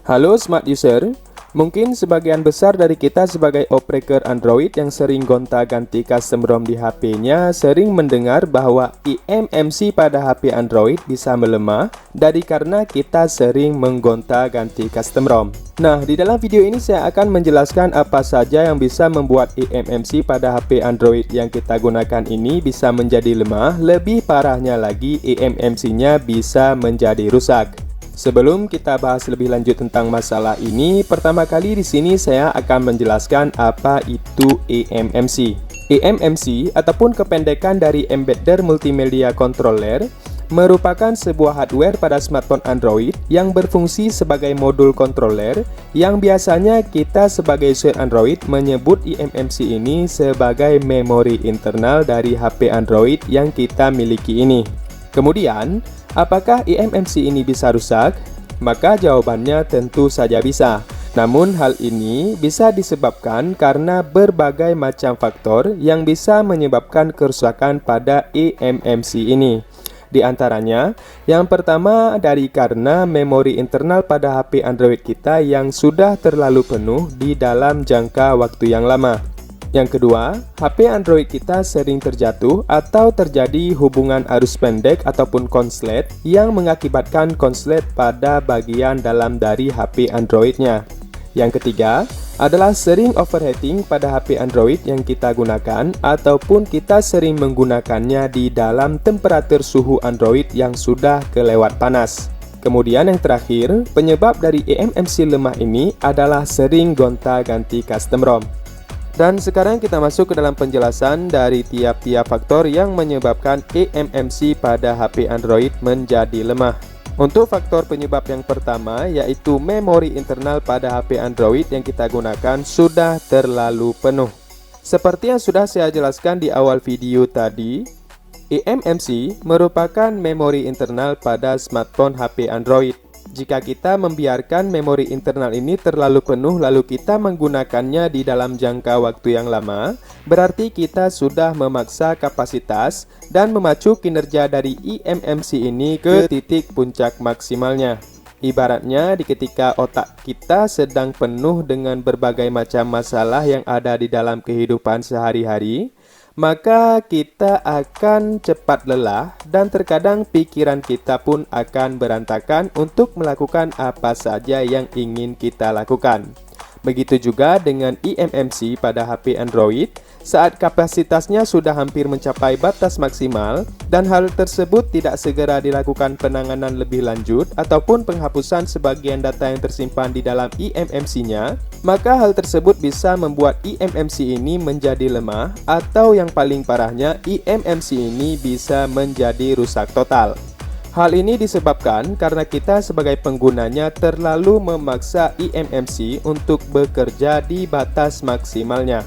Halo Smart User, mungkin sebagian besar dari kita sebagai operator Android yang sering gonta-ganti custom ROM di HP-nya sering mendengar bahwa eMMC pada HP Android bisa melemah dari karena kita sering menggonta-ganti custom ROM. Nah, di dalam video ini saya akan menjelaskan apa saja yang bisa membuat eMMC pada HP Android yang kita gunakan ini bisa menjadi lemah. Lebih parahnya lagi, eMMC-nya bisa menjadi rusak. Sebelum kita bahas lebih lanjut tentang masalah ini, pertama kali di sini saya akan menjelaskan apa itu eMMC. eMMC ataupun kependekan dari Embedded Multimedia Controller merupakan sebuah hardware pada smartphone Android yang berfungsi sebagai modul controller yang biasanya kita sebagai user Android menyebut eMMC ini sebagai memori internal dari HP Android yang kita miliki ini. Kemudian, apakah eMMC ini bisa rusak? Maka jawabannya tentu saja bisa. Namun hal ini bisa disebabkan karena berbagai macam faktor yang bisa menyebabkan kerusakan pada eMMC ini. Di antaranya, yang pertama dari karena memori internal pada HP Android kita yang sudah terlalu penuh di dalam jangka waktu yang lama. Yang kedua, HP Android kita sering terjatuh atau terjadi hubungan arus pendek ataupun konslet yang mengakibatkan konslet pada bagian dalam dari HP Android-nya. Yang ketiga, adalah sering overheating pada HP Android yang kita gunakan ataupun kita sering menggunakannya di dalam temperatur suhu Android yang sudah kelewat panas. Kemudian yang terakhir, penyebab dari eMMC lemah ini adalah sering gonta-ganti custom ROM. Dan sekarang kita masuk ke dalam penjelasan dari tiap-tiap faktor yang menyebabkan eMMC pada HP Android menjadi lemah. Untuk faktor penyebab yang pertama, yaitu memori internal pada HP Android yang kita gunakan sudah terlalu penuh. Seperti yang sudah saya jelaskan di awal video tadi, eMMC merupakan memori internal pada smartphone HP Android. Jika kita membiarkan memori internal ini terlalu penuh lalu kita menggunakannya di dalam jangka waktu yang lama, berarti kita sudah memaksa kapasitas dan memacu kinerja dari eMMC ini ke titik puncak maksimalnya. Ibaratnya ketika otak kita sedang penuh dengan berbagai macam masalah yang ada di dalam kehidupan sehari-hari, maka kita akan cepat lelah dan terkadang pikiran kita pun akan berantakan untuk melakukan apa saja yang ingin kita lakukan. Begitu juga dengan eMMC pada HP Android saat kapasitasnya sudah hampir mencapai batas maksimal dan hal tersebut tidak segera dilakukan penanganan lebih lanjut ataupun penghapusan sebagian data yang tersimpan di dalam eMMC-nya, maka hal tersebut bisa membuat eMMC ini menjadi lemah atau yang paling parahnya eMMC ini bisa menjadi rusak total. Hal ini disebabkan karena kita sebagai penggunanya terlalu memaksa eMMC untuk bekerja di batas maksimalnya.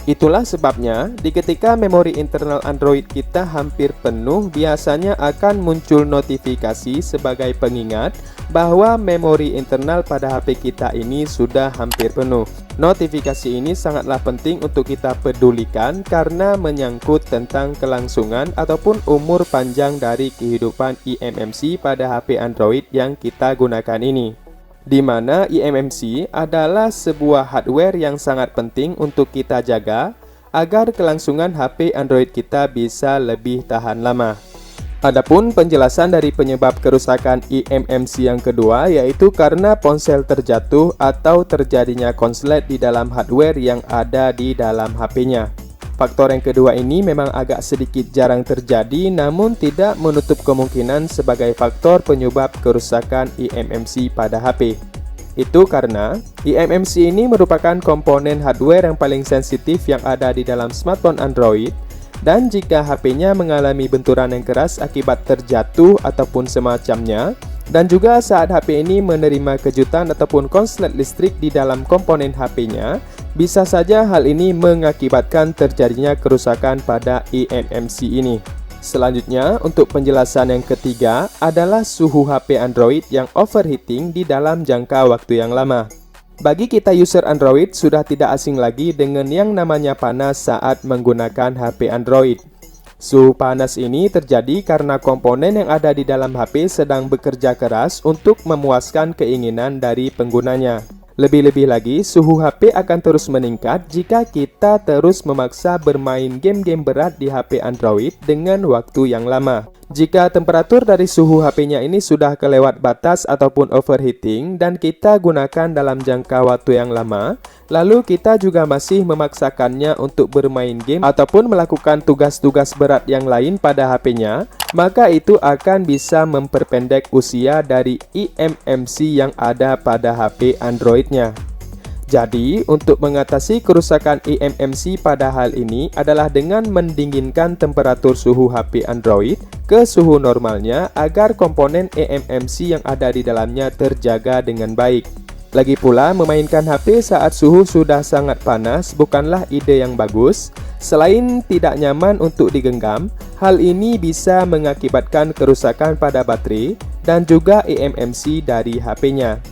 Itulah sebabnya, ketika memori internal Android kita hampir penuh, biasanya akan muncul notifikasi sebagai pengingat bahwa memori internal pada HP kita ini sudah hampir penuh. Notifikasi ini sangatlah penting untuk kita pedulikan karena menyangkut tentang kelangsungan ataupun umur panjang dari kehidupan eMMC pada HP Android yang kita gunakan ini. Di mana eMMC adalah sebuah hardware yang sangat penting untuk kita jaga agar kelangsungan HP Android kita bisa lebih tahan lama. Adapun penjelasan dari penyebab kerusakan eMMC yang kedua yaitu karena ponsel terjatuh atau terjadinya konslet di dalam hardware yang ada di dalam HP-nya. Faktor yang kedua ini memang agak sedikit jarang terjadi namun tidak menutup kemungkinan sebagai faktor penyebab kerusakan eMMC pada HP. Itu karena eMMC ini merupakan komponen hardware yang paling sensitif yang ada di dalam smartphone Android dan jika HP-nya mengalami benturan yang keras akibat terjatuh ataupun semacamnya dan juga saat HP ini menerima kejutan ataupun konslet listrik di dalam komponen HP-nya, bisa saja hal ini mengakibatkan terjadinya kerusakan pada eMMC ini. Selanjutnya, untuk penjelasan yang ketiga adalah suhu HP Android yang overheating di dalam jangka waktu yang lama. Bagi kita user Android sudah tidak asing lagi dengan yang namanya panas saat menggunakan HP Android. Suhu panas ini terjadi karena komponen yang ada di dalam HP sedang bekerja keras untuk memuaskan keinginan dari penggunanya. Lebih-lebih lagi, suhu HP akan terus meningkat jika kita terus memaksa bermain game-game berat di HP Android dengan waktu yang lama. Jika temperatur dari suhu HP-nya ini sudah kelewat batas ataupun overheating dan kita gunakan dalam jangka waktu yang lama, lalu kita juga masih memaksakannya untuk bermain game ataupun melakukan tugas-tugas berat yang lain pada HP-nya, maka itu akan bisa memperpendek usia dari eMMC yang ada pada HP Android-nya. Jadi, untuk mengatasi kerusakan eMMC pada hal ini adalah dengan mendinginkan temperatur suhu HP Android ke suhu normalnya agar komponen eMMC yang ada di dalamnya terjaga dengan baik. Lagi pula, memainkan HP saat suhu sudah sangat panas bukanlah ide yang bagus. Selain tidak nyaman untuk digenggam, hal ini bisa mengakibatkan kerusakan pada baterai dan juga eMMC dari HP-nya.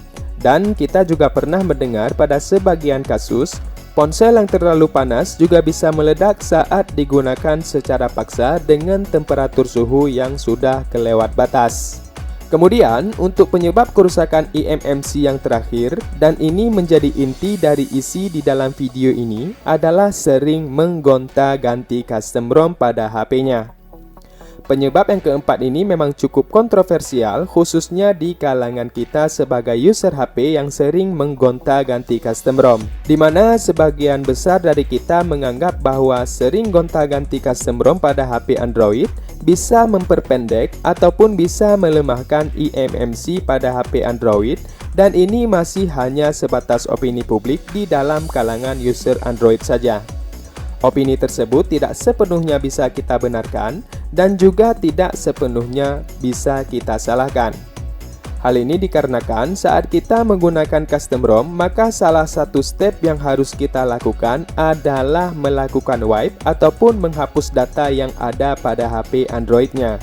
Dan kita juga pernah mendengar pada sebagian kasus, ponsel yang terlalu panas juga bisa meledak saat digunakan secara paksa dengan temperatur suhu yang sudah kelewat batas. Kemudian, untuk penyebab kerusakan eMMC yang terakhir, dan ini menjadi inti dari isi di dalam video ini, adalah sering menggonta-ganti custom ROM pada HP-nya. Penyebab yang keempat ini memang cukup kontroversial, khususnya di kalangan kita sebagai user HP yang sering menggonta-ganti custom ROM, di mana sebagian besar dari kita menganggap bahwa sering gonta-ganti custom ROM pada HP Android bisa memperpendek ataupun bisa melemahkan eMMC pada HP Android, dan ini masih hanya sebatas opini publik di dalam kalangan user Android saja. Opini tersebut tidak sepenuhnya bisa kita benarkan dan juga tidak sepenuhnya bisa kita salahkan. Hal ini dikarenakan saat kita menggunakan custom ROM, maka salah satu step yang harus kita lakukan adalah melakukan wipe ataupun menghapus data yang ada pada HP Android-nya.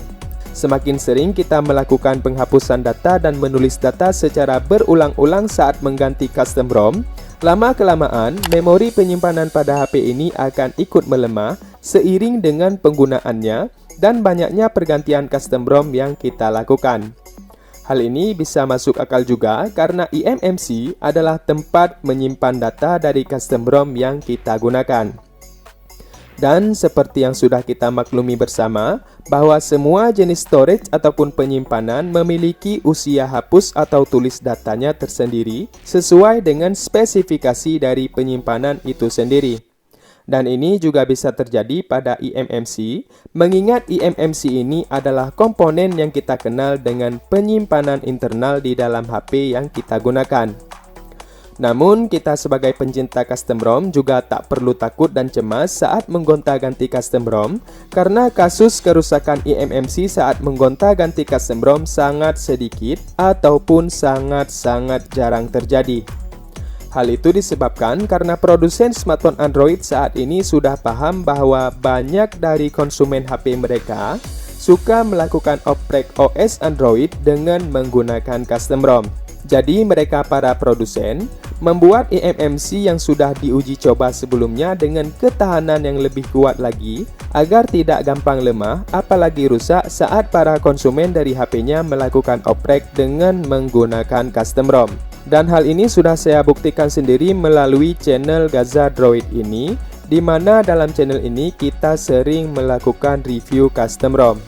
Semakin sering kita melakukan penghapusan data dan menulis data secara berulang-ulang saat mengganti custom ROM, lama-kelamaan memori penyimpanan pada HP ini akan ikut melemah seiring dengan penggunaannya dan banyaknya pergantian custom ROM yang kita lakukan. Hal ini bisa masuk akal juga karena eMMC adalah tempat menyimpan data dari custom ROM yang kita gunakan. Dan seperti yang sudah kita maklumi bersama, bahwa semua jenis storage ataupun penyimpanan memiliki usia hapus atau tulis datanya tersendiri sesuai dengan spesifikasi dari penyimpanan itu sendiri. Dan ini juga bisa terjadi pada eMMC, mengingat eMMC ini adalah komponen yang kita kenal dengan penyimpanan internal di dalam HP yang kita gunakan. Namun, kita sebagai pencinta custom ROM juga tak perlu takut dan cemas saat menggonta-ganti custom ROM, karena kasus kerusakan eMMC saat menggonta-ganti custom ROM sangat sedikit ataupun sangat-sangat jarang terjadi. Hal itu disebabkan karena produsen smartphone Android saat ini sudah paham bahwa banyak dari konsumen HP mereka suka melakukan oprek OS Android dengan menggunakan custom ROM. Jadi mereka para produsen membuat eMMC yang sudah diuji coba sebelumnya dengan ketahanan yang lebih kuat lagi agar tidak gampang lemah apalagi rusak saat para konsumen dari HP-nya melakukan oprek dengan menggunakan custom ROM. Dan hal ini sudah saya buktikan sendiri melalui channel Gaza Droid ini, di mana dalam channel ini kita sering melakukan review custom ROM.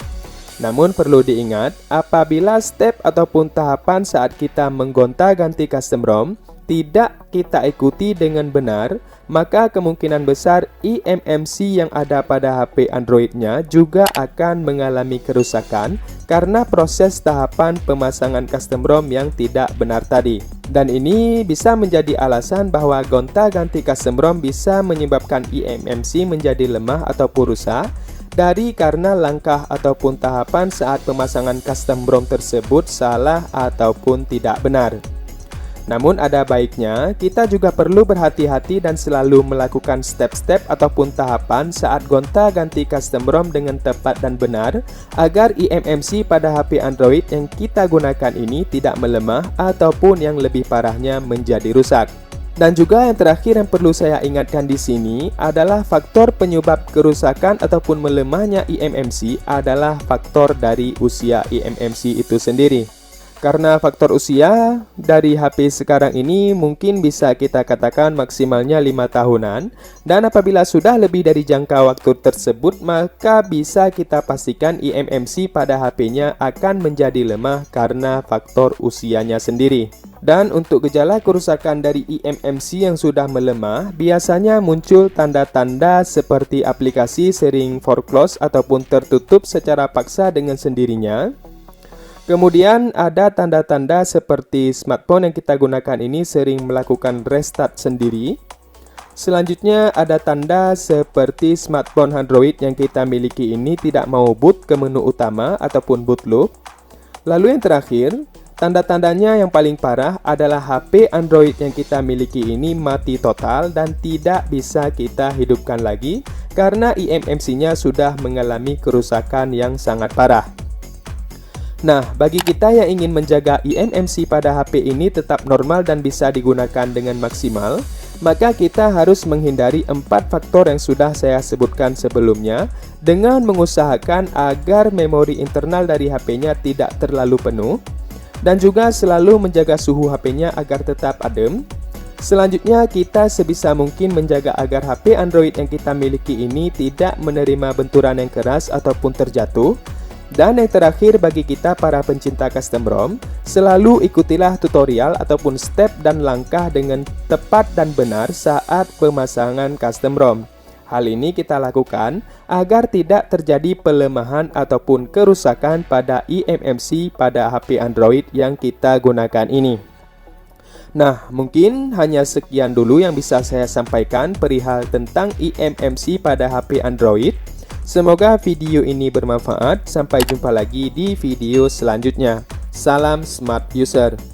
Namun perlu diingat, apabila step ataupun tahapan saat kita menggonta-ganti custom ROM tidak kita ikuti dengan benar, maka kemungkinan besar eMMC yang ada pada HP Android-nya juga akan mengalami kerusakan karena proses tahapan pemasangan custom ROM yang tidak benar tadi. Dan ini bisa menjadi alasan bahwa gonta-ganti custom ROM bisa menyebabkan eMMC menjadi lemah ataupun rusak karena langkah ataupun tahapan saat pemasangan custom ROM tersebut salah ataupun tidak benar. Namun ada baiknya kita juga perlu berhati-hati dan selalu melakukan step-step ataupun tahapan saat gonta-ganti custom ROM dengan tepat dan benar agar eMMC pada HP Android yang kita gunakan ini tidak melemah ataupun yang lebih parahnya menjadi rusak. Dan juga yang terakhir yang perlu saya ingatkan di sini adalah faktor penyebab kerusakan ataupun melemahnya eMMC adalah faktor dari usia eMMC itu sendiri. Karena faktor usia dari HP sekarang ini mungkin bisa kita katakan maksimalnya 5 tahunan, dan apabila sudah lebih dari jangka waktu tersebut maka bisa kita pastikan eMMC pada HP-nya akan menjadi lemah karena faktor usianya sendiri. Dan untuk gejala kerusakan dari eMMC yang sudah melemah, biasanya muncul tanda-tanda seperti aplikasi sering foreclose ataupun tertutup secara paksa dengan sendirinya. Kemudian ada tanda-tanda seperti smartphone yang kita gunakan ini sering melakukan restart sendiri. Selanjutnya ada tanda seperti smartphone Android yang kita miliki ini tidak mau boot ke menu utama ataupun boot loop. Lalu yang terakhir, tanda-tandanya yang paling parah adalah HP Android yang kita miliki ini mati total dan tidak bisa kita hidupkan lagi karena eMMC-nya sudah mengalami kerusakan yang sangat parah. Nah, bagi kita yang ingin menjaga eMMC pada HP ini tetap normal dan bisa digunakan dengan maksimal, maka kita harus menghindari 4 faktor yang sudah saya sebutkan sebelumnya dengan mengusahakan agar memori internal dari HP-nya tidak terlalu penuh, dan juga selalu menjaga suhu HP-nya agar tetap adem. Selanjutnya, kita sebisa mungkin menjaga agar HP Android yang kita miliki ini tidak menerima benturan yang keras ataupun terjatuh. Dan yang terakhir bagi kita para pencinta custom ROM, selalu ikutilah tutorial ataupun step dan langkah dengan tepat dan benar saat pemasangan custom ROM. Hal ini kita lakukan agar tidak terjadi pelemahan ataupun kerusakan pada eMMC pada HP Android yang kita gunakan ini. Nah, mungkin hanya sekian dulu yang bisa saya sampaikan perihal tentang eMMC pada HP Android. Semoga video ini bermanfaat. Sampai jumpa lagi di video selanjutnya. Salam Smart User.